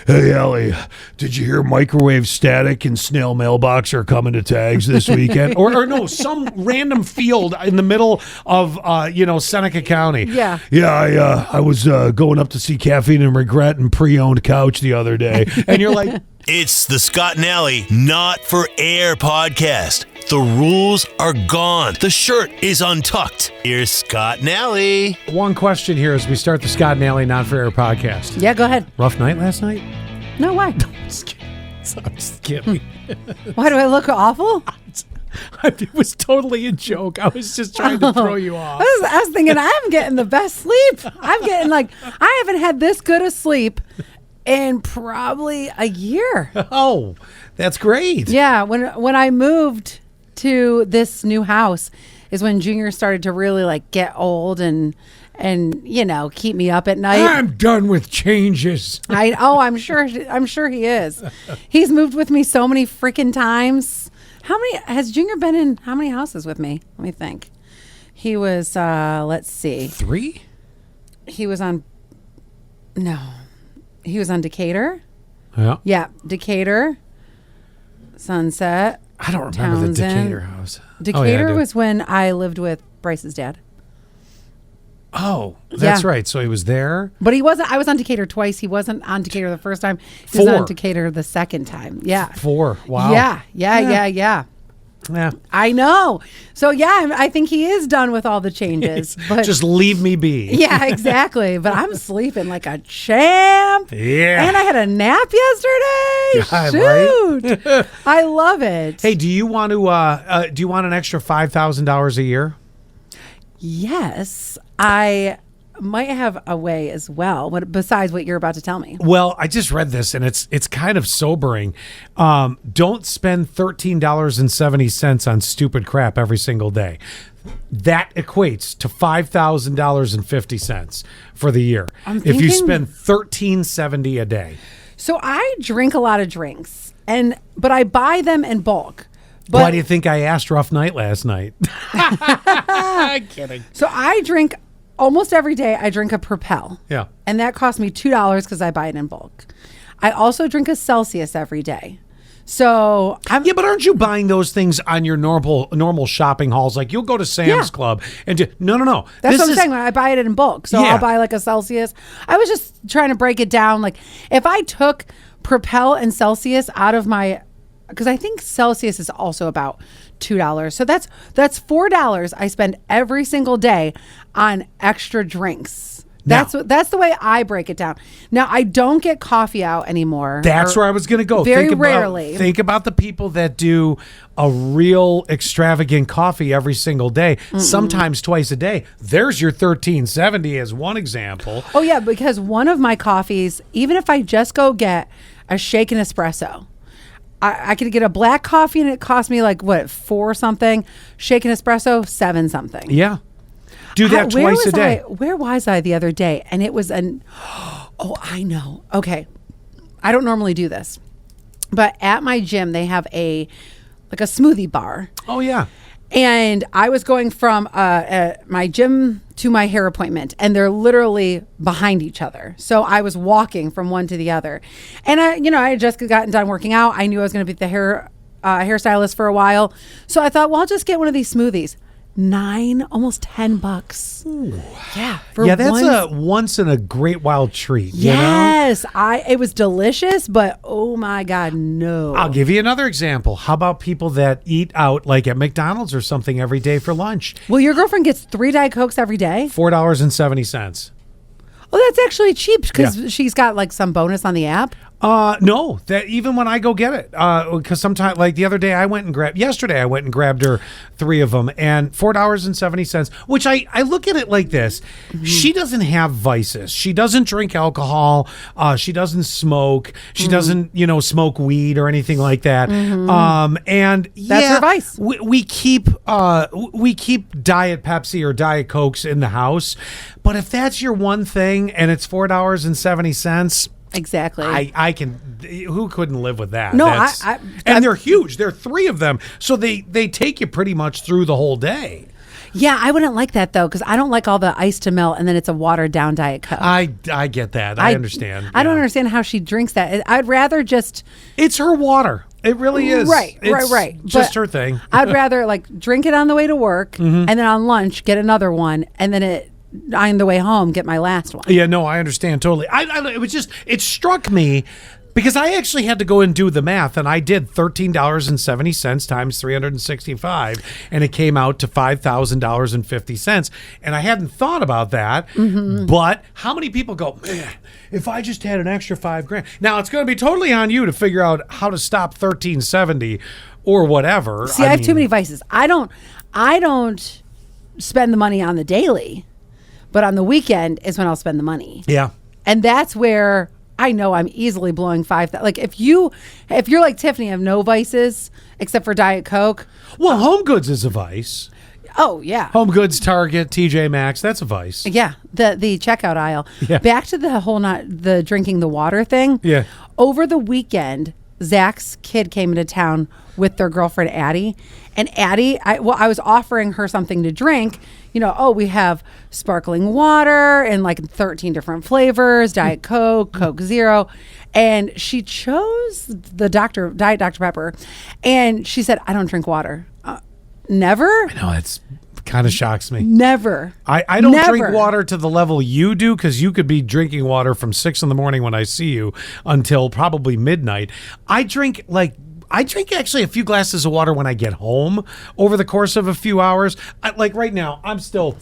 Hey, Ellie, did you hear microwave static and snail mailbox are coming to tags this weekend? or no, some random field in the middle of, Seneca County. Yeah. Yeah, I was going up to see Caffeine and Regret and Pre-Owned Couch the other day. And you're like... It's the Scott and Alley Not For Air podcast. The rules are gone. The shirt is untucked. Here's Scott and Alley. One question here as we start the Scott and Alley Not For Air podcast. Yeah, go ahead. Rough night last night? No, why? I'm just kidding. Why do I look awful? It was totally a joke. I was just trying to throw you off. I was thinking I'm getting the best sleep. I'm getting I haven't had this good a sleep in probably a year. Oh, that's great. Yeah, when I moved to this new house is when Junior started to really get old and keep me up at night. I'm done with changes. I'm sure he is. He's moved with me so many freaking times. How many has Junior been in? How many houses with me? Let me think. He was let's see. 3? He was on Decatur. Yeah. Yeah, Decatur. Sunset. I don't remember Townsend. the Decatur house. Decatur was when I lived with Bryce's dad. Oh, that's Yeah. right. So he was there. But he wasn't. I was on Decatur twice. He wasn't on Decatur the first time. He 4. was on Decatur the second time. Yeah. 4. Wow. Yeah. Yeah. I know. So yeah, I think he is done with all the changes. But Just leave me be. yeah, exactly. But I'm sleeping like a champ. Yeah. And I had a nap yesterday. God, Shoot. right? I love it. Hey, do you want an extra $5,000 a year? Yes, I might have a way as well. Besides what you're about to tell me. Well, I just read this and it's kind of sobering. Don't spend $13.70 on stupid crap every single day. That equates to $5,000.50 for the year. If you spend $13.70 a day. So I drink a lot of drinks, but I buy them in bulk. But Why do you think I asked Rough Night last night? I'm kidding. So I drink almost every day. I drink a Propel. Yeah. And that costs me $2 because I buy it in bulk. I also drink a Celsius every day. So Yeah, but aren't you buying those things on your normal shopping hauls? Like you'll go to Sam's Club and no. That's what I'm saying. When I buy it in bulk. So I'll buy a Celsius. I was just trying to break it down. Like if I took Propel and Celsius out of my, because I think Celsius is also about $2. So that's $4 I spend every single day on extra drinks. That's the way I break it down. Now I don't get coffee out anymore. That's where I was going to go. Very rarely. Think about the people that do a real extravagant coffee every single day, sometimes twice a day. There's your $13.70 as one example. Oh yeah, because one of my coffees, even if I just go get a shaken espresso, I could get a black coffee and it cost me $4 something. Shaken espresso, $7 something. Yeah. Do that twice a day. Where was I the other day? And it was oh, I know. Okay. I don't normally do this. But at my gym, they have a smoothie bar. Oh, yeah. And I was going from my gym to my hair appointment, and they're literally behind each other. So I was walking from one to the other. And I had just gotten done working out. I knew I was going to be the hairstylist for a while. So I thought, well, I'll just get one of these smoothies. Almost $10. Ooh. Yeah. That's a once in a great while treat. Yes. It was delicious, but oh my God, no. I'll give you another example. How about people that eat out like at McDonald's or something every day for lunch? Well, your girlfriend gets 3 Diet Cokes every day? $4.70. Oh, that's actually cheap because she's got some bonus on the app. No, that even when I go get it, because sometimes the other day yesterday I went and grabbed her 3 of them and $4.70, which I look at it like this. Mm-hmm. She doesn't have vices. She doesn't drink alcohol. She doesn't smoke. She doesn't, smoke weed or anything like that. Mm-hmm. And that's her vice. We keep Diet Pepsi or Diet Cokes in the house. But if that's your one thing and it's $4.70, exactly. I can. Who couldn't live with that? No, and they're huge. There are 3 of them, so they take you pretty much through the whole day. Yeah, I wouldn't like that though, because I don't like all the ice to melt and then it's a watered down Diet Coke. I get that. I understand. I don't understand how she drinks that. I'd rather just... It's her water. It really is. Right. Just but her thing. I'd rather like drink it on the way to work and then on lunch get another one and then on the way home get my last one. Yeah, no, I understand totally. It struck me because I actually had to go and do the math, and I did $13.70 times 365, and it came out to $5,000.50. And I hadn't thought about that, but how many people go, man, if I just had an extra $5,000? Now it's going to be totally on you to figure out how to stop 1370 or whatever. See, I have too many vices. I don't spend the money on the daily, but on the weekend is when I'll spend the money. Yeah, and that's where I know I'm easily blowing $5,000. Like if you're like Tiffany, have no vices except for Diet Coke. Well, HomeGoods is a vice. Oh yeah, HomeGoods, Target, TJ Maxx, that's a vice. Yeah, the checkout aisle. Yeah. Back to the whole the drinking the water thing. Yeah. Over the weekend, Zach's kid came into town with their girlfriend Addie, and Addie, I was offering her something to drink. We have sparkling water and like 13 different flavors, Diet Coke, Coke Zero. And she chose the Diet Dr. Pepper. And she said, I don't drink water. Never? I know, it's kind of shocks me. Never. I don't drink water to the level you do, because you could be drinking water from 6 a.m. when I see you until probably midnight. I drink actually a few glasses of water when I get home over the course of a few hours. Like right now, I'm still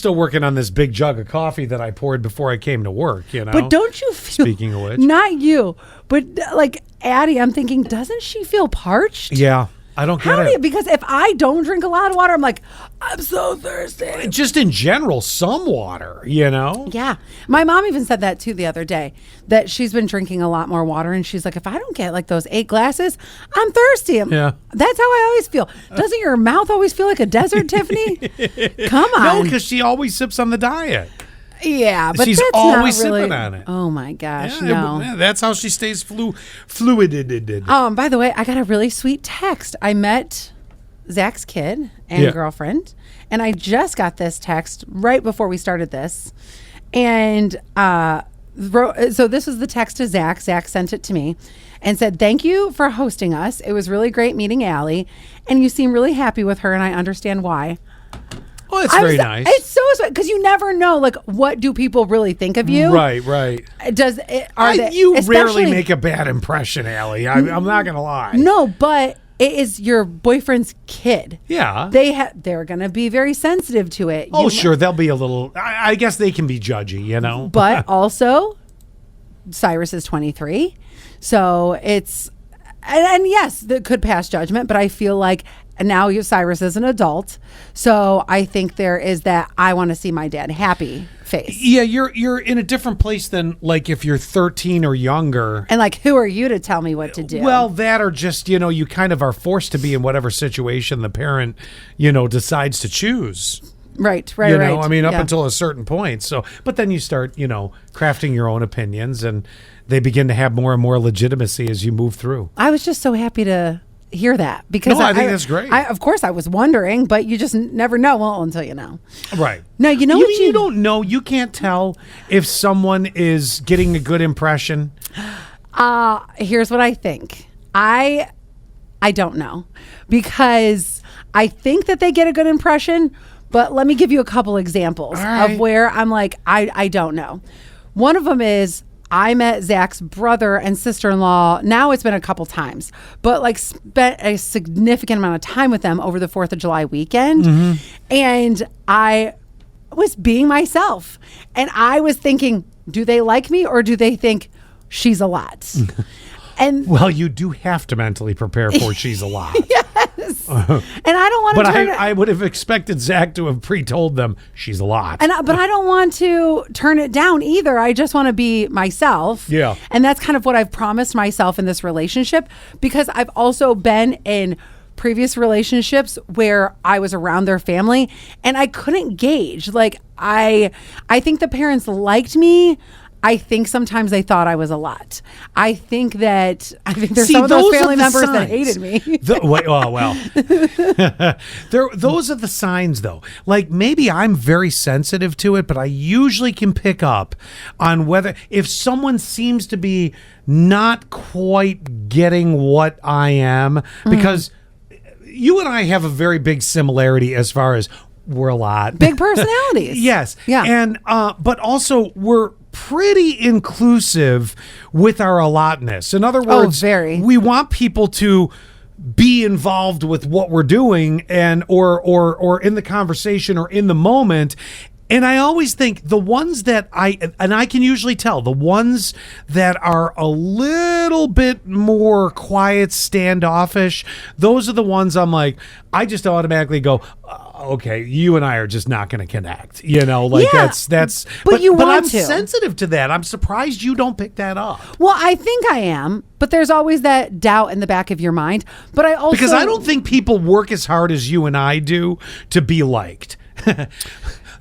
working on this big jug of coffee that I poured before I came to work, But don't you feel... Speaking of which. Not you, but like Addie, I'm thinking, doesn't she feel parched? Yeah. I don't get it. Because if I don't drink a lot of water, I'm like, I'm so thirsty. Just in general, some water, Yeah. My mom even said that too the other day, that she's been drinking a lot more water. And she's like, if I don't get like those 8 glasses, I'm thirsty. Yeah. That's how I always feel. Doesn't your mouth always feel like a desert, Tiffany? Come on. No, because she always sips on the diet. Yeah, but she's that's always not really, sipping on it. Oh my gosh, no. Yeah, that's how she stays fluid. By the way, I got a really sweet text. I met Zach's kid and girlfriend, and I just got this text right before we started this. And so this was the text to Zach. Zach sent it to me and said, "Thank you for hosting us. It was really great meeting Allie, and you seem really happy with her, and I understand why." Oh, it's very nice. It's so sweet because you never know, like, what do people really think of you? Right. You rarely make a bad impression, Allie. I'm not gonna lie. No, but it is your boyfriend's kid. Yeah, they're gonna be very sensitive to it. Sure, they'll be a little. I guess they can be judgy, But also, Cyrus is 23, so it's and yes, that could pass judgment. But I feel like. And now Cyrus is an adult, so I think there is that I want to see my dad happy face. Yeah, you're in a different place than like if you're 13 or younger. And like, who are you to tell me what to do? Well, that or just you kind of are forced to be in whatever situation the parent decides to choose. Right. I mean, up until a certain point. So, but then you start crafting your own opinions, and they begin to have more and more legitimacy as you move through. I was just so happy to hear that because I think that's great. Of course I was wondering, but you just never know until you know. Right. No, you know you don't know. You can't tell if someone is getting a good impression. Here's what I think. I don't know, because I think that they get a good impression, but let me give you a couple examples of where I'm like, I don't know. One of them is I met Zach's brother and sister-in-law. Now it's been a couple times, but like spent a significant amount of time with them over the 4th of July weekend. Mm-hmm. And I was being myself. And I was thinking, do they like me or do they think she's a lot? And well, you do have to mentally prepare for she's a lot. Yes. And I don't want to. But I would have expected Zach to have pre-told them she's a lot. But I don't want to turn it down either. I just want to be myself. Yeah. And that's kind of what I've promised myself in this relationship, because I've also been in previous relationships where I was around their family and I couldn't gauge. Like I think the parents liked me. I think sometimes they thought I was a lot. I think there's See, some of those those are family the members that signs. hated me. Those are the signs, though. Like, maybe I'm very sensitive to it, but I usually can pick up on whether if someone seems to be not quite getting what I am, because you and I have a very big similarity as far as we're a lot. Big personalities. Yes. Yeah. And but also we're pretty inclusive with our allotness. In other words, very. we want people to be involved with what we're doing and or in the conversation or in the moment. And I always think the ones that I can usually tell, the ones that are a little bit more quiet, standoffish, those are the ones I'm like, I just automatically go, okay, you and I are just not going to connect. Like Yeah, that's. but you want I'm to. sensitive to that. I'm surprised you don't pick that up. Well, I think I am, but there's always that doubt in the back of your mind. But I also Because I don't think people work as hard as you and I do to be liked.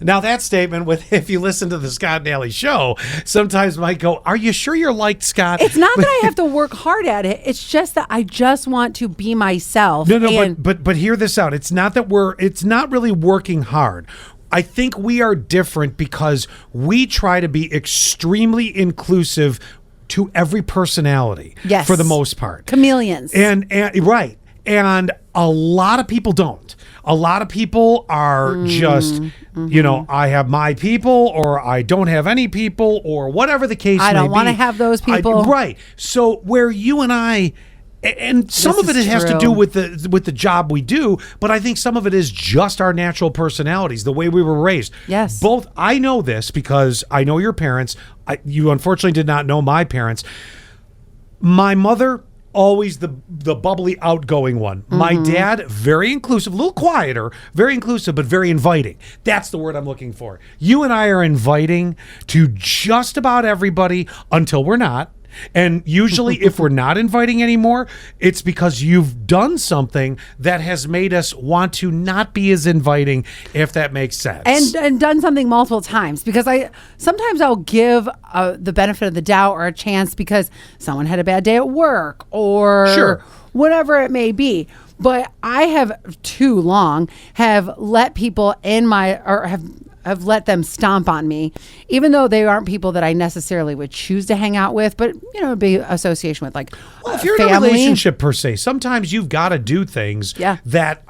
Now that statement, if you listen to the Scott and Alley show, sometimes might go, "Are you sure you're liked, Scott?" It's not that I have to work hard at it. It's just that I just want to be myself. No, but hear this out. It's not really working hard. I think we are different because we try to be extremely inclusive to every personality. Yes. For the most part. Chameleons. And right. And a lot of people don't. A lot of people are just, I have my people or I don't have any people or whatever the case may be. I don't want to have those people. Right. So where you and I, and some of it has to do with the job we do, but I think some of it is just our natural personalities, the way we were raised. Yes. Both, I know this because I know your parents. You unfortunately did not know my parents. My mother, always the bubbly, outgoing one. My dad, very inclusive, a little quieter, very inclusive, but very inviting. That's the word I'm looking for. You and I are inviting to just about everybody until we're not. And usually if we're not inviting anymore, it's because you've done something that has made us want to not be as inviting, if that makes sense. And done something multiple times, because sometimes I'll give the benefit of the doubt or a chance because someone had a bad day at work or whatever it may be. But I have too long have let people have let them stomp on me, even though they aren't people that I necessarily would choose to hang out with, but it'd be association with if you're in a relationship per se, sometimes you've got to do things that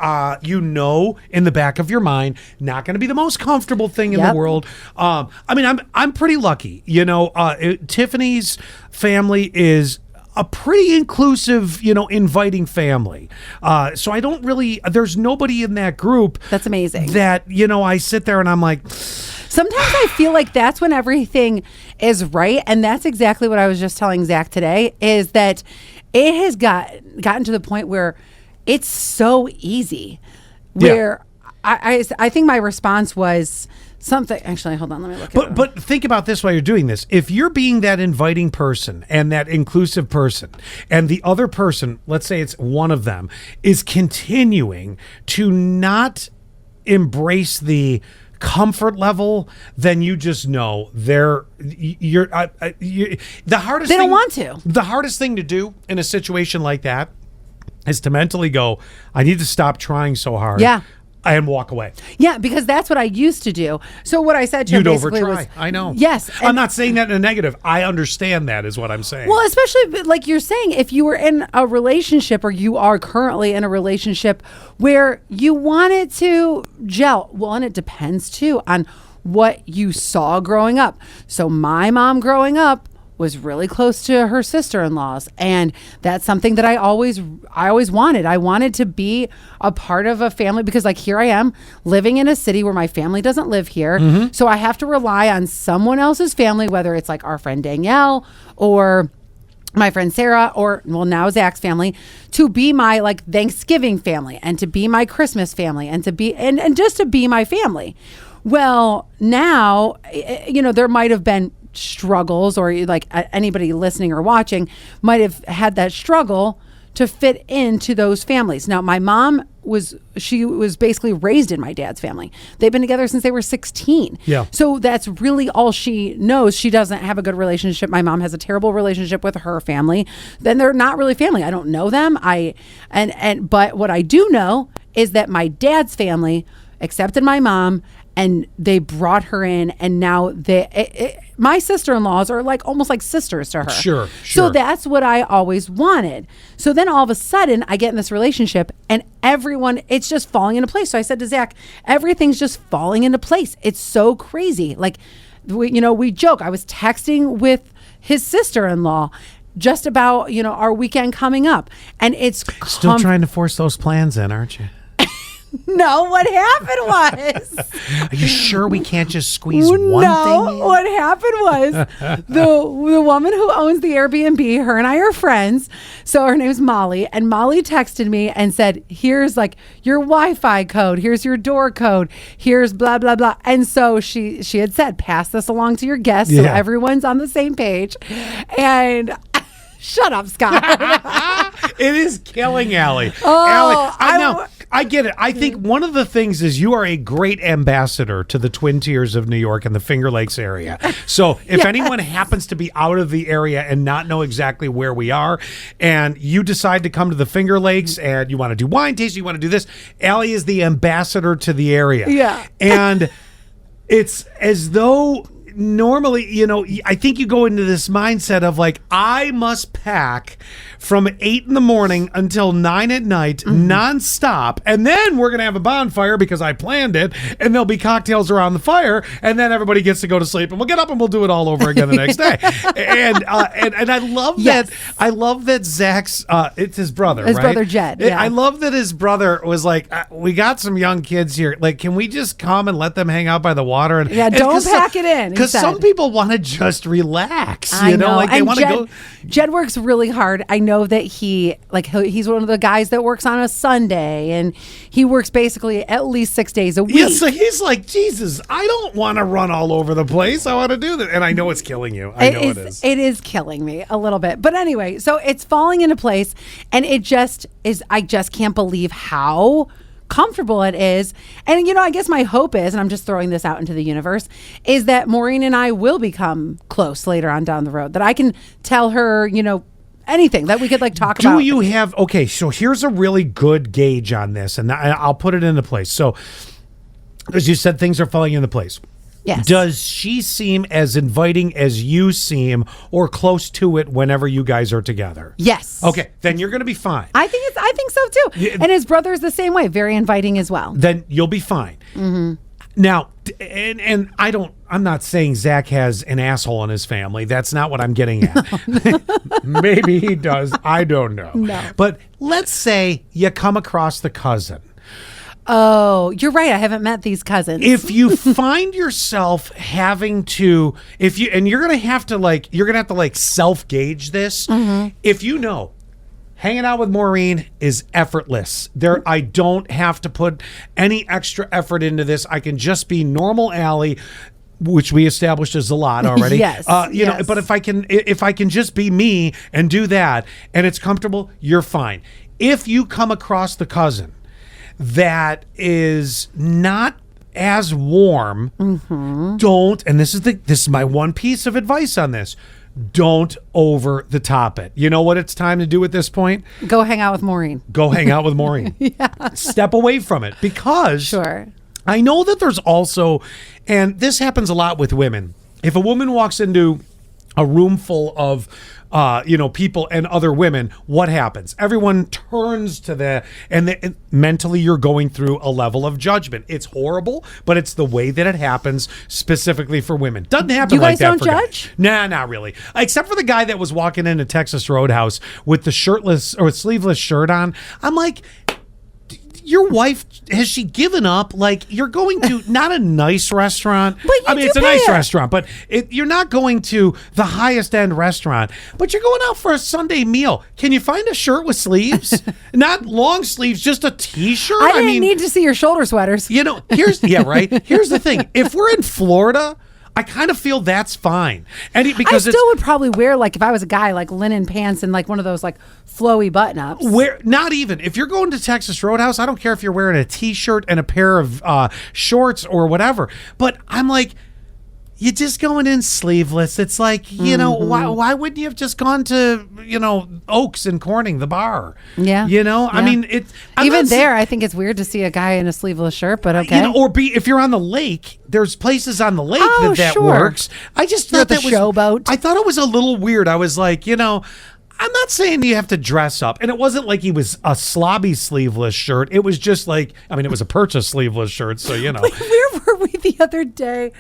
in the back of your mind, not going to be the most comfortable thing in the world. I'm pretty lucky. Tiffany's family is a pretty inclusive, inviting family. So I don't really, there's nobody in that group. That's amazing. That, I sit there and I'm like. Sometimes I feel like that's when everything is right. And that's exactly what I was just telling Zach today, is that it has gotten to the point where it's so easy. Where I think my response was something. Actually, hold on, let me look at it. But think about this while you're doing this. If you're being that inviting person and that inclusive person, and the other person, let's say it's one of them, is continuing to not embrace the comfort level, then you just know the hardest they thing, don't want to. The hardest thing to do in a situation like that is to mentally go, I need to stop trying so hard. Yeah. And walk away. Yeah, because that's what I used to do. So what I said to him basically was, I know. Yes. I'm not saying that in a negative. I understand that is what I'm saying. Well, especially like you're saying, if you were in a relationship or you are currently in a relationship where you wanted to gel, well, and it depends too on what you saw growing up. So my mom growing up was really close to her sister-in-laws, and that's something that I always wanted. I wanted to be a part of a family, because like here I am living in a city where my family doesn't live here. So I have to rely on someone else's family, whether it's like our friend Danielle or my friend Sarah, or now Zach's family, to be my like Thanksgiving family, and to be my Christmas family, and to be and just to be my family. Well, now there might have been struggles, or like anybody listening or watching might have had that struggle to fit into those families. Now, my mom was basically raised in my dad's family. They've been together since they were 16. Yeah. So that's really all she knows. She doesn't have a good relationship. My mom has a terrible relationship with her family. Then they're not really family. I don't know them. But what I do know is that my dad's family accepted my mom and they brought her in, and now my sister-in-laws are like almost like sisters to her. Sure. So that's what I always wanted. So then all of a sudden I get in this relationship and it's just falling into place. So I said to Zach, everything's just falling into place. It's so crazy. Like, we joke. I was texting with his sister-in-law just about, our weekend coming up, and it's still trying to force those plans in, aren't you? No, what happened was... Are you sure we can't just squeeze one thing in? No, what happened was the woman who owns the Airbnb, her and I are friends. So her name's Molly. And Molly texted me and said, here's like your Wi-Fi code. Here's your door code. Here's blah, blah, blah. And so she had said, pass this along to your guests so everyone's on the same page. And... Shut up, Scott. It is killing Allie. Oh, Allie, I get it. I think one of the things is you are a great ambassador to the Twin Tiers of New York and the Finger Lakes area. So if anyone happens to be out of the area and not know exactly where we are, and you decide to come to the Finger Lakes and you want to do wine tasting, you want to do this, Allie is the ambassador to the area. Yeah. And it's as though... Normally, I think you go into this mindset of like, I must pack from 8 a.m. until 9 p.m, nonstop. And then we're going to have a bonfire because I planned it. And there'll be cocktails around the fire. And then everybody gets to go to sleep and we'll get up and we'll do it all over again the next day. And I love that. I love that Zach's, it's his brother, his right? brother, Jed. Yeah. I love that his brother was like, we got some young kids here. Like, can we just come and let them hang out by the water? And don't pack it in. Because some people want to just relax, I know. Like they want to go. Jed works really hard. I know that he's one of the guys that works on a Sunday, and he works basically at least 6 days a week. Yeah, so he's like, Jesus, I don't want to run all over the place. I want to do that. And I know it's killing you. I know it is. It is killing me a little bit. But anyway, so it's falling into place, and it just is, I just can't believe how comfortable it is. And I guess my hope is, and I'm just throwing this out into the universe, is that Maureen and I will become close later on down the road, that I can tell her anything that we could talk about. Do you have, okay, so here's a really good gauge on this, and I'll put it into place. So as you said, things are falling into place. Yes. Does she seem as inviting as you seem, or close to it whenever you guys are together? Yes. Okay, then you're going to be fine. I think so too. Yeah. And his brother's the same way, very inviting as well. Then you'll be fine. Mm-hmm. Now, and I'm not saying Zach has an asshole in his family. That's not what I'm getting at. Maybe he does. I don't know. No. But let's say you come across the cousin. Oh, you're right. I haven't met these cousins. If you find yourself having to, you're going to have to self-gauge this. Mm-hmm. If hanging out with Maureen is effortless. I don't have to put any extra effort into this. I can just be normal Allie, which we established is a lot already. Yes. Yes. But if I can just be me and do that and it's comfortable, you're fine. If you come across the cousin that is not as warm, don't, and this is my one piece of advice on this, don't over the top it. You know what it's time to do at this point? Go hang out with Maureen. Go hang out with Maureen. Yeah. Step away from it, because sure. I know that there's also, and this happens a lot with women. If a woman walks into a room full of people and other women, what happens? Everyone turns to and mentally you're going through a level of judgment. It's horrible, but it's the way that it happens specifically for women. Doesn't happen like that for guys. You guys don't judge? Nah, not really. Except for the guy that was walking into Texas Roadhouse with the shirtless or sleeveless shirt on. I'm like, your wife, has she given up? Like, you're going to not a nice restaurant. But it's a nice restaurant, but you're not going to the highest end restaurant, but you're going out for a Sunday meal. Can you find a shirt with sleeves? Not long sleeves, just a t-shirt? I didn't need to see your shoulder sweaters. Here's the thing. If we're in Florida, I kind of feel that's fine. And I still would probably wear, like, if I was a guy, like linen pants and like one of those like flowy button ups. Not even if you're going to Texas Roadhouse, I don't care if you're wearing a t-shirt and a pair of shorts or whatever. But I'm like, you're just going in sleeveless. It's like, you know, why wouldn't you have just gone to, you know, Oaks and Corning, the bar? Yeah. You know, Yeah. I mean, even there, I think it's weird to see a guy in a sleeveless shirt, but okay. You know, or if you're on the lake, there's places on the lake that sure. works. I just thought that was showboat. I thought it was a little weird. I was like, you know, I'm not saying you have to dress up. And it wasn't like he was a slobby sleeveless shirt. It was just like, I mean, it was a purchase sleeveless shirt. So, you know. Wait, where were we the other day?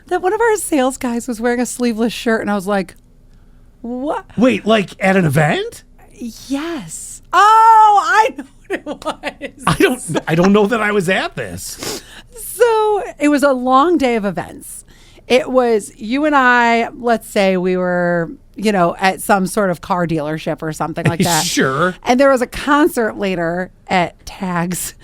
That one of our sales guys was wearing a sleeveless shirt, and I was like, what? Wait, like at an event? Yes. Oh, I know what it was. I don't know that I was at this. So it was a long day of events. It was you and I, let's say we were, you know, at some sort of car dealership or something like that. Sure. And there was a concert later at Tags.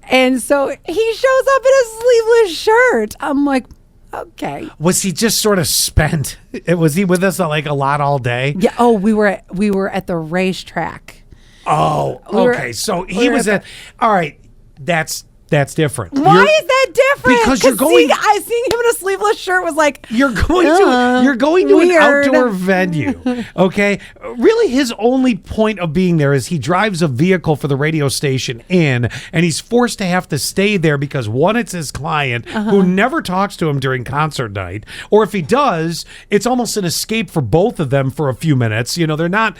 And so he shows up in a sleeveless shirt. I'm like, okay. Was he just sort of spent? Was he with us like a lot all day? Yeah. Oh, we were at the racetrack. Oh, okay. So he was at. All right, that's different. Why is that different? Because you're going. Seeing him in a sleeveless shirt was like you're going to an outdoor venue. Okay, really, his only point of being there is he drives a vehicle for the radio station and he's forced to have to stay there because one, it's his client who never talks to him during concert night, or if he does, it's almost an escape for both of them for a few minutes. You know, they're not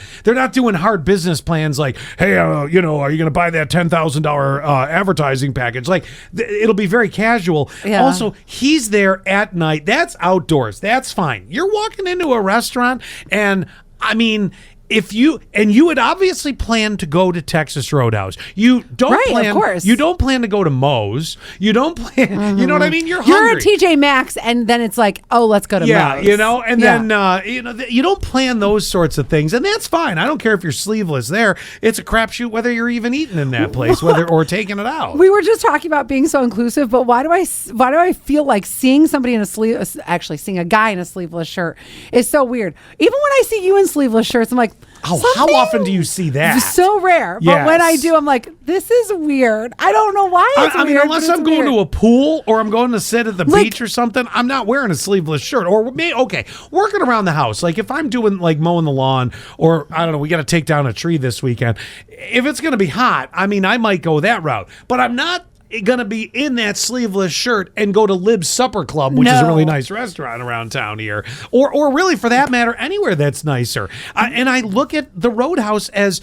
doing hard business plans like, hey, you know, are you going to buy that $10,000 advertising package? Like it'll be very casual. Yeah. Also, he's there at night. That's outdoors. That's fine. You're walking into a restaurant, and I mean, if you would obviously plan to go to Texas Roadhouse. You don't plan. Of course. You don't plan to go to Moe's. You don't plan. You know what I mean? You're hungry. You're at TJ Maxx, and then it's like, oh, let's go to Moe's. Yeah, you know, and then you know, you don't plan those sorts of things, and that's fine. I don't care if you're sleeveless there. It's a crapshoot whether you're even eating in that place, or taking it out. We were just talking about being so inclusive, but why do I feel like seeing somebody in seeing a guy in a sleeveless shirt is so weird? Even when I see you in sleeveless shirts, I'm like, how often do you see that? So rare. But when I do, I'm like, this is weird. I don't know why it's weird. I mean, unless I'm going to a pool or I'm going to sit at the beach or something, I'm not wearing a sleeveless shirt. Or working around the house. Like if I'm doing like mowing the lawn, or I don't know, we got to take down a tree this weekend. If it's going to be hot, I mean, I might go that route. But I'm not going to be in that sleeveless shirt and go to Lib's Supper Club, which is a really nice restaurant around town here, or really for that matter anywhere that's nicer. And I look at the Roadhouse as,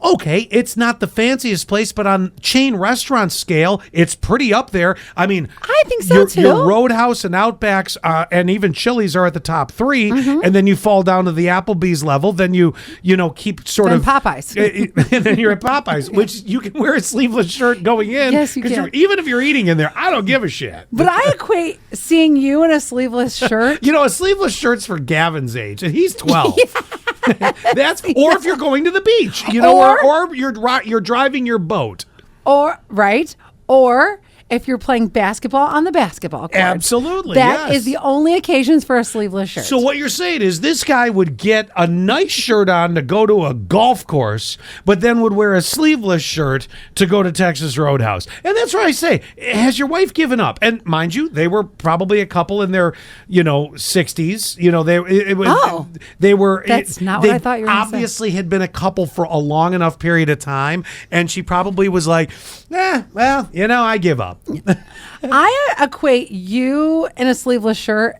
okay, it's not the fanciest place, but on chain restaurant scale, it's pretty up there. I mean, I think so too. Your Roadhouse and Outbacks and even Chili's are at the top three, and then you fall down to the Applebee's level. Then you keep sort of Popeyes, and then you're at Popeyes, which you can wear a sleeveless shirt going in. Yes, you can. Even if you're eating in there, I don't give a shit. But I equate seeing you in a sleeveless shirt. You know, a sleeveless shirt's for Gavin's age, and he's 12. Or if you're going to the beach, you know, or you're driving your boat, or if you're playing basketball on the basketball court. Absolutely. That is the only occasions for a sleeveless shirt. So what you're saying is this guy would get a nice shirt on to go to a golf course, but then would wear a sleeveless shirt to go to Texas Roadhouse. And that's what I say. Has your wife given up? And mind you, they were probably a couple in their, 60s. You know, they were. That's not what I thought you were going to say. Obviously had been a couple for a long enough period of time, and she probably was like, I give up. I equate you in a sleeveless shirt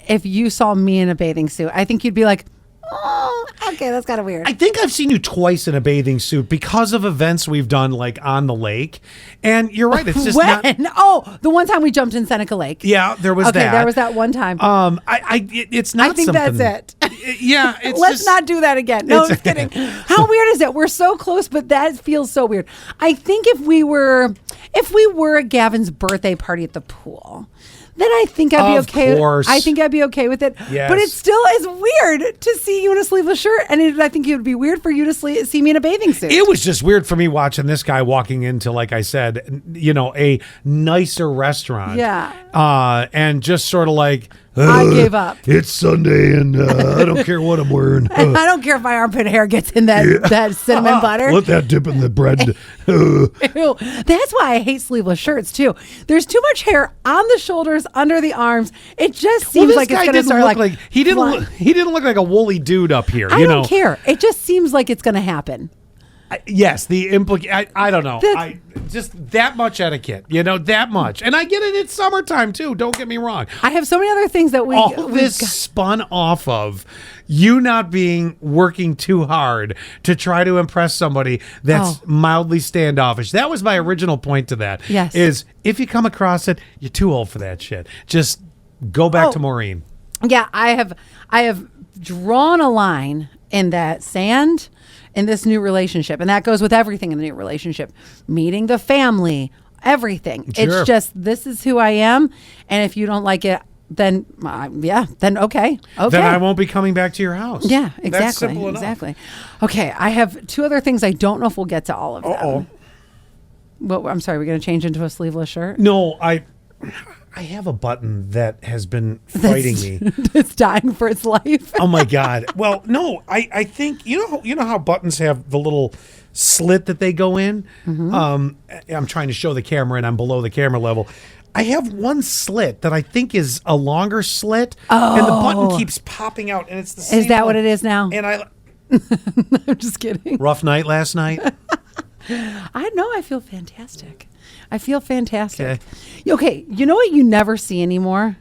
if you saw me in a bathing suit. I think you'd be like, oh, okay, that's kind of weird. I think I've seen you twice in a bathing suit because of events we've done like on the lake. And you're right, it's just Oh, the one time we jumped in Seneca Lake. Yeah, there was that. Okay, there was that one time. It's not. I think something, that's it. Yeah, it's Let's not do that again. No, I'm just kidding. How weird is it? We're so close, but that feels so weird. I think if we were at Gavin's birthday party at the pool, then I think I'd be okay. I think I'd be okay with it. Yes. But it still is weird to see you in a sleeveless shirt, and I think it would be weird for you to see me in a bathing suit. It was just weird for me watching this guy walking into, like I said, a nicer restaurant. Yeah. And just sort of like, I gave up. It's Sunday and I don't care what I'm wearing. And I don't care if my armpit hair gets in that cinnamon butter. Let that dip in the bread. Ew. That's why I hate sleeveless shirts too. There's too much hair on the shoulders, under the arms. It just seems like it's going to start like he didn't look like a woolly dude up here. I don't care. It just seems like it's going to happen. Yes, I don't know. Just that much etiquette, that much. And I get it. It's summertime too. Don't get me wrong. I have so many other things that this spun off of you not working too hard to try to impress somebody that's mildly standoffish. That was my original point to that. Yes. Is if you come across it, you're too old for that shit. Just go back to Maureen. Yeah, I have drawn a line in that sand in this new relationship. And that goes with everything in the new relationship. Meeting the family, everything. Sure. It's just, this is who I am. And if you don't like it, then then okay. Then I won't be coming back to your house. Yeah, exactly. That's simple enough. Exactly. Okay, I have two other things. I don't know if we'll get to all of them. Well, I'm sorry, we're going to change into a sleeveless shirt? No, I have a button that has been fighting me. It's dying for its life. Oh my God. Well, no, I think you know how buttons have the little slit that they go in. Mm-hmm. I'm trying to show the camera, and I'm below the camera level. I have one slit that I think is a longer slit, and the button keeps popping out, and it's the same. Is that one. what it is now? And I'm just kidding. Rough night last night. I know. I feel fantastic. Okay, you know what you never see anymore?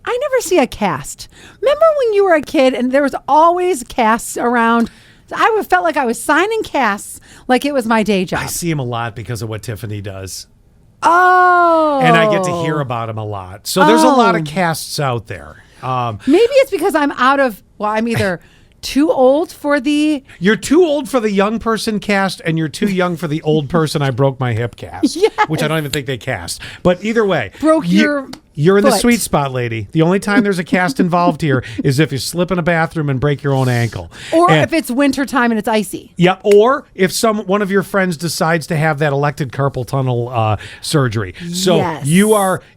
I never see a cast. Remember when you were a kid and there was always casts around? I felt like I was signing casts like it was my day job. I see him a lot because of what Tiffany does. Oh. And I get to hear about him a lot. So there's a lot of casts out there. Maybe it's because I'm I'm either too old for the... You're too old for the young person cast, and you're too young for the old person I broke my hip cast. Yes. Which I don't even think they cast. But either way. You're in the sweet spot, lady. The only time there's a cast involved here is if you slip in a bathroom and break your own ankle. Or if it's wintertime and it's icy. Yeah, or if one of your friends decides to have that elected carpal tunnel surgery. So yes.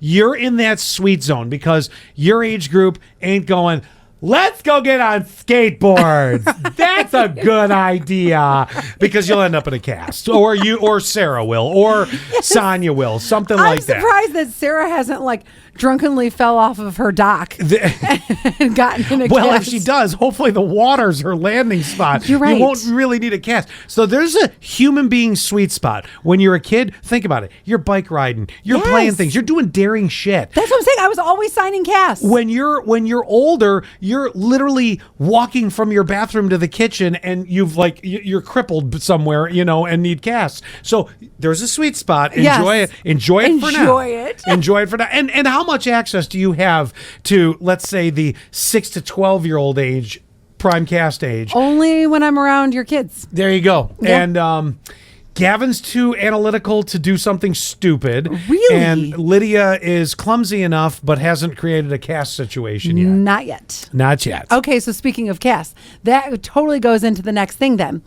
you're in that sweet zone because your age group ain't going... Let's go get on skateboards. That's a good idea because you'll end up in a cast, or Sarah will, or Sonia will, something like that. I'm surprised that Sarah hasn't drunkenly fell off of her dock and gotten in a cast. Well, if she does, hopefully the water's her landing spot. You're right. You won't really need a cast. So there's a human being sweet spot. When you're a kid, think about it. You're bike riding. You're playing things. You're doing daring shit. That's what I'm saying. I was always signing casts. When you're older, you're literally walking from your bathroom to the kitchen and you're crippled somewhere, and need casts. So there's a sweet spot. Enjoy it. Enjoy it for now. Enjoy it for now. And how much access do you have to, let's say, the 6 to 12-year-old age, prime cast age? Only when I'm around your kids. There you go. Yeah. And Gavin's too analytical to do something stupid. Really? And Lydia is clumsy enough but hasn't created a cast situation yet. Not yet. Okay, so speaking of cast, that totally goes into the next thing then.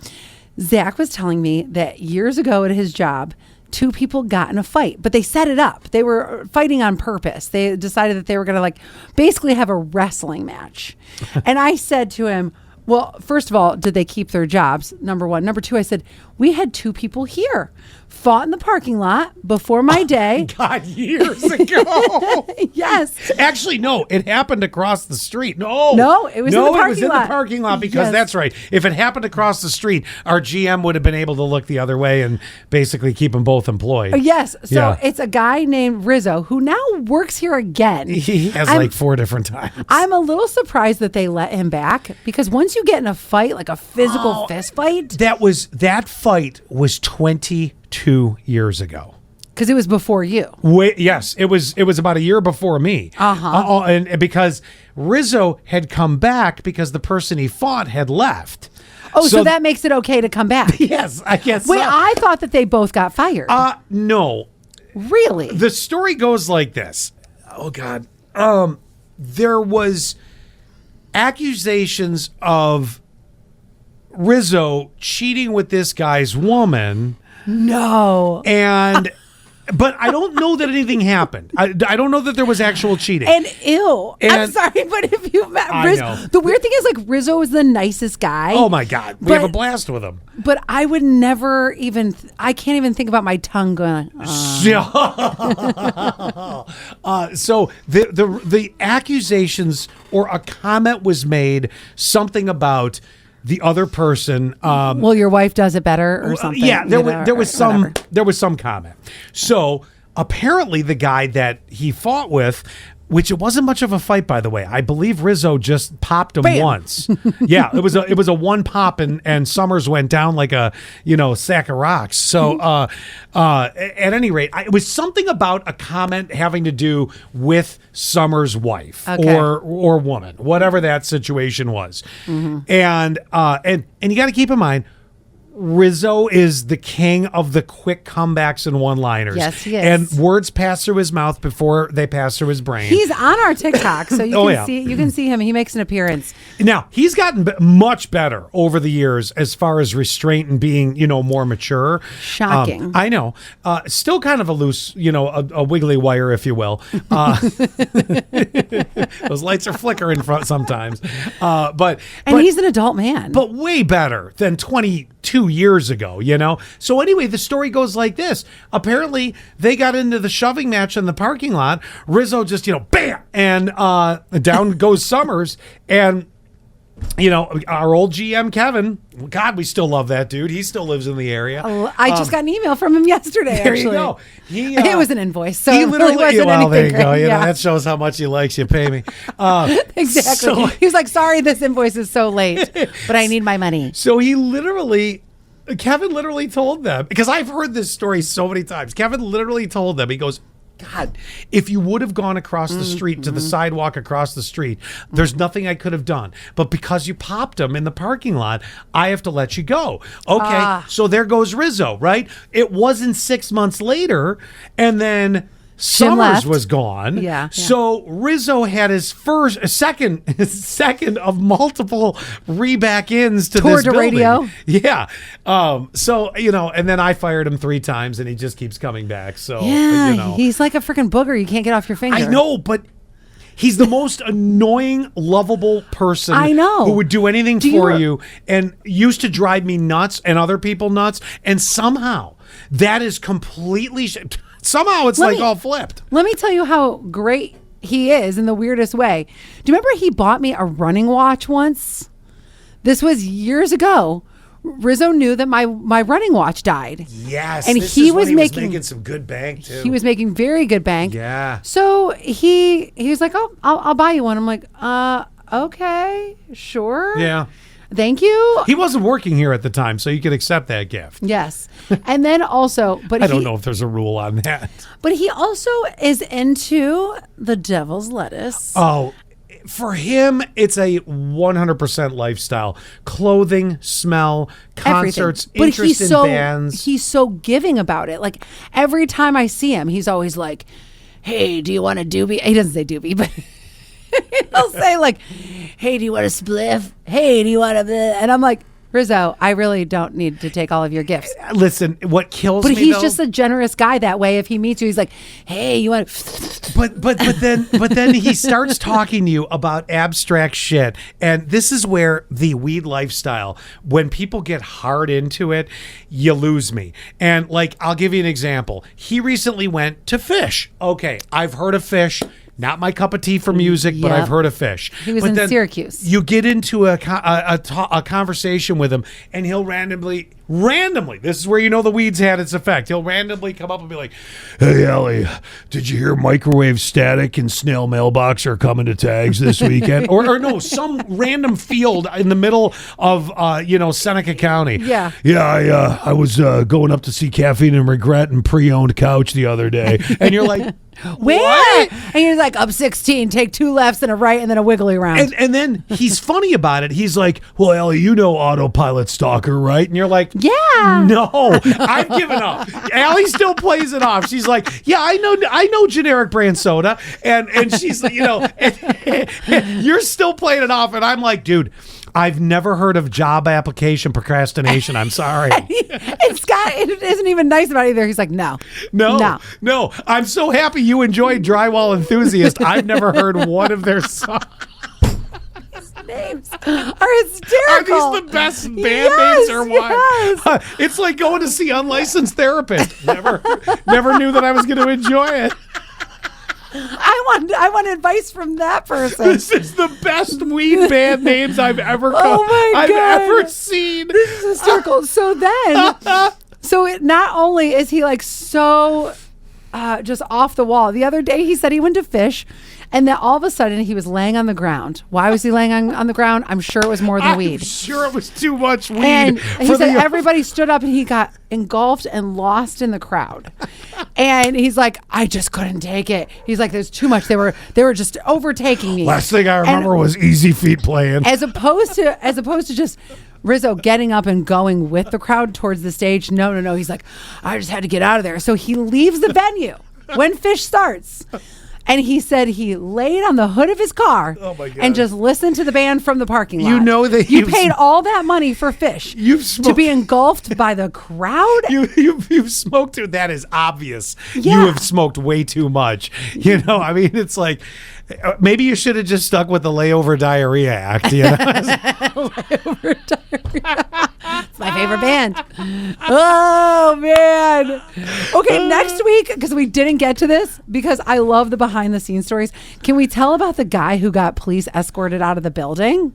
Zach was telling me that years ago at his job, 2 people got in a fight, but they set it up. They were fighting on purpose. They decided that they were going to basically have a wrestling match. And I said to him, well, first of all, did they keep their jobs? Number one. Number two, I said, we had 2 people here, fought in the parking lot before my day. God, years ago. Yes. Actually, no, it happened across the street. No, it was in the parking lot. It was in the parking lot because that's right. If it happened across the street, our GM would have been able to look the other way and basically keep them both employed. Yes. So it's a guy named Rizzo who now works here again. He has 4 different times. I'm a little surprised that they let him back because once you get in a fight, like a physical fist fight. That fight was 22 years ago. Because it was before you. Yes, it was about a year before me. And because Rizzo had come back because the person he fought had left. Oh, so that makes it okay to come back. Yes, I guess Wait, so. I thought that they both got fired. No. Really? The story goes like this. Oh, God. There was accusations of Rizzo cheating with this guy's woman. No. And But I don't know that anything happened. I don't know that there was actual cheating. And I'm sorry, but if you met Rizzo, the weird thing is, like, Rizzo is the nicest guy. Oh my God, we have a blast with him. But I would never even. I can't even think about my tongue going. So the accusations or a comment was made, something about the other person. Well, your wife does it better or something. Yeah, there was some comment. So apparently the guy that he fought with, which it wasn't much of a fight, by the way. I believe Rizzo just popped him once. Yeah, it was a one pop, and Summers went down like a sack of rocks. So at any rate, it was something about a comment having to do with Summers' wife or woman, whatever that situation was. And you got to keep in mind, Rizzo is the king of the quick comebacks and one-liners. Yes, he is. And words pass through his mouth before they pass through his brain. He's on our TikTok, so you can see him. He makes an appearance. Now, he's gotten much better over the years as far as restraint and being, more mature. Shocking. I know. Still kind of a loose, a wiggly wire, if you will. Those lights are flickering sometimes. But he's an adult man. But way better than 22 years ago, So anyway, the story goes like this. Apparently, they got into the shoving match in the parking lot. Rizzo just, bam! And down goes Summers. And, our old GM, Kevin, God, we still love that dude. He still lives in the area. I just got an email from him yesterday, there actually. There you go. It was an invoice, so he literally wasn't anything there you go. great. That shows how much he likes you. Pay me. Exactly. So, he was like, sorry, this invoice is so late, but I need my money. So Kevin literally told them, because I've heard this story so many times. Kevin literally told them, he goes, God, if you would have gone across the street to the sidewalk across the street, there's nothing I could have done. But because you popped him in the parking lot, I have to let you go. Okay, so there goes Rizzo, right? It wasn't 6 months later, and then Summers was gone. Yeah. So Rizzo had his second of multiple re-back-ins to this building. radio. Yeah. So, and then I fired him 3 times and he just keeps coming back. So, he's like a freaking booger. You can't get off your finger. I know, but he's the most annoying, lovable person. I know. Who would do anything for you and used to drive me nuts and other people nuts. And somehow that is completely... Somehow it's all flipped. Let me tell you how great he is in the weirdest way. Do you remember he bought me a running watch once? This was years ago. Rizzo knew that my running watch died. Yes. And he was making some good bank too. He was making very good bank. Yeah. So he was like, oh, I'll buy you one. I'm like, okay, sure. Yeah. Thank you. He wasn't working here at the time, so you could accept that gift. Yes. And then also, but I don't know if there's a rule on that. But he also is into the devil's lettuce. Oh, for him, it's a 100% lifestyle. Clothing, smell, concerts, interest in bands. He's so giving about it. Like, every time I see him, he's always like, hey, do you want a doobie? He doesn't say doobie, but... He'll say like, hey, do you want a spliff? Hey, do you want a... And I'm like, Rizzo, I really don't need to take all of your gifts. Listen, what kills me, But he's just a generous guy that way. If he meets you, he's like, hey, you want... But then he starts talking to you about abstract shit. And this is where the weed lifestyle, when people get hard into it, you lose me. And I'll give you an example. He recently went to Fish. Okay, I've heard of Fish. Not my cup of tea for music, but I've heard of Fish. He was in Syracuse. You get into a conversation with him, and he'll randomly, this is where you know the weed's had its effect. He'll randomly come up and be like, hey, Ellie, did you hear Microwave Static and Snail Mailbox are coming to Tags this weekend? or no, some random field in the middle of, Seneca County. Yeah. Yeah, I was going up to see Caffeine and Regret and Pre-Owned Couch the other day. And you're like... What? And he's like, up 16, take 2 lefts and a right and then a wiggly round. And then he's funny about it. He's like, well, Ellie, you know Autopilot Stalker, right? And you're like, yeah. No, I've given up. Allie still plays it off. She's like, yeah, I know generic brand soda. And she's like, you're still playing it off. And I'm like, dude, I've never heard of job application procrastination. I'm sorry. And Scott isn't even nice about it either. He's like, no. I'm so happy you enjoy Drywall Enthusiast. I've never heard one of their songs. Names are hysterical. Are these the best band names or what? Yes. It's like going to see Unlicensed Therapist. Never knew that I was going to enjoy it. I want advice from that person. This is the best weed band names I've ever ever seen. This is hysterical. So then, not only is he like so just off the wall. The other day he said he went to fish, and then all of a sudden he was laying on the ground. Why was he laying on the ground? I'm sure it was more than weed. I'm sure it was too much weed. And he said everybody stood up and he got engulfed and lost in the crowd. And he's like, I just couldn't take it. He's like, there's too much. They were just overtaking me. Last thing I remember was Easy Feet playing. As opposed to just Rizzo getting up and going with the crowd towards the stage. No. He's like, I just had to get out of there. So he leaves the venue when Fish starts. And he said he laid on the hood of his car and just listened to the band from the parking lot. You know that you paid all that money for Fish to be engulfed by the crowd. You've smoked too. That is obvious. Yeah. You have smoked way too much. You know, I mean, it's like maybe you should have just stuck with the Layover Diarrhea Act. You know? Layover Diarrhea. It's my favorite band. Oh, man. Okay, next week, because we didn't get to this, because I love the behind the scenes stories. Can we tell about the guy who got police escorted out of the building?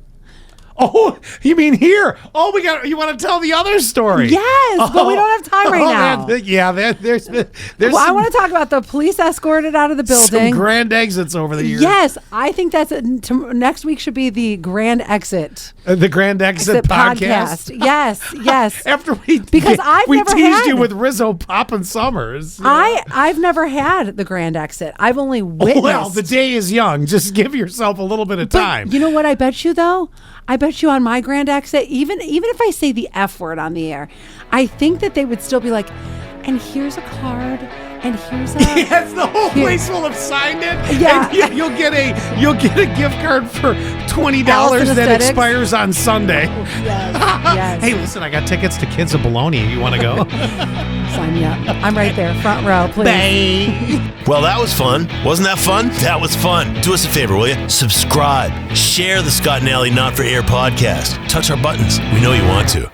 Oh, you mean here? Oh, you want to tell the other story? Yes, but we don't have time right now. There's I want to talk about the police escorted out of the building. Some grand exits over the years. Yes, I think next week should be the grand exit. The grand exit podcast. Yes. After we teased you with Rizzo popping Summers. I've never had the grand exit. I've only witnessed. Well, the day is young. Just give yourself a little bit of time. You know what I bet you though? I bet you on my grand exit, even if I say the F word on the air, I think that they would still be like, and here's a card, and here's a yes, the whole place will have signed it. Yeah, and you'll get a gift card for $20 that expires on Sunday. Yes. Hey, listen, I got tickets to Kids of Bologna. You want to go? Sign me up. I'm right there, front row, please. Bye. Well, that was fun. Wasn't that fun? That was fun. Do us a favor, will you? Subscribe. Share the Scott and Allie Not For Air podcast. Touch our buttons. We know you want to.